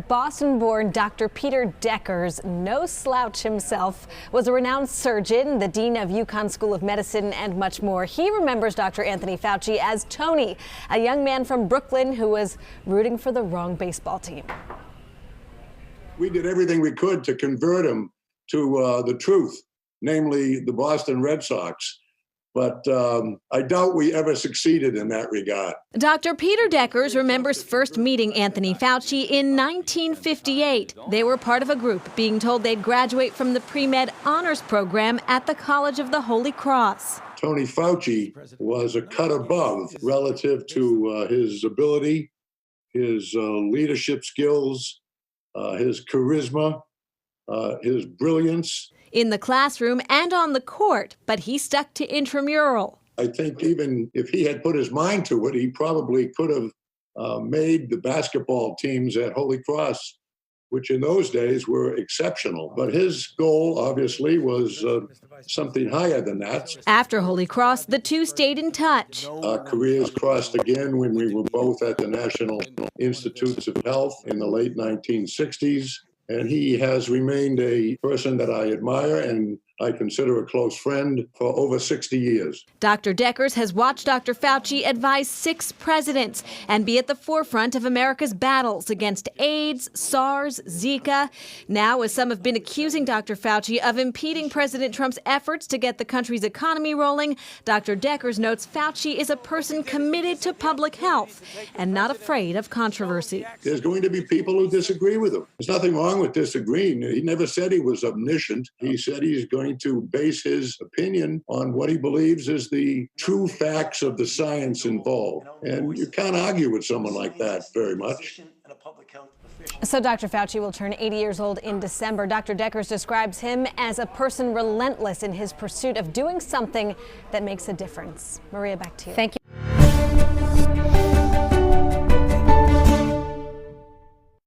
Boston-born Dr. Peter Deckers, no slouch himself, was a renowned surgeon, the dean of UConn School of Medicine, and much more. He remembers Dr. Anthony Fauci as Tony, a young man from Brooklyn who was rooting for the wrong baseball team. We did everything we could to convert him to the truth, namely the Boston Red Sox. But I doubt we ever succeeded in that regard. Dr. Peter Deckers remembers first meeting Anthony Fauci in 1958. They were part of a group being told they'd graduate from the pre-med honors program at the College of the Holy Cross. Tony Fauci was a cut above relative to his ability, his leadership skills, his charisma, his brilliance. In the classroom and on the court, but he stuck to intramural. I think even if he had put his mind to it, he probably could have made the basketball teams at Holy Cross, which in those days were exceptional. But his goal, obviously, was something higher than that. After Holy Cross, the two stayed in touch. Our careers crossed again when we were both at the National Institutes of Health in the late 1960s. And he has remained a person that I admire and I consider a close friend for over 60 years. Dr. Deckers has watched Dr. Fauci advise 6 presidents and be at the forefront of America's battles against AIDS, SARS, Zika. Now, as some have been accusing Dr. Fauci of impeding President Trump's efforts to get the country's economy rolling, Dr. Deckers notes Fauci is a person committed to public health and not afraid of controversy. There's going to be people who disagree with him. There's nothing wrong with disagreeing. He never said he was omniscient. He said he's going to base his opinion on what he believes is the true facts of the science involved. And you can't argue with someone like that very much. So Dr. Fauci will turn 80 years old in December. Dr. Deckers describes him as a person relentless in his pursuit of doing something that makes a difference. Maria, back to you. Thank you.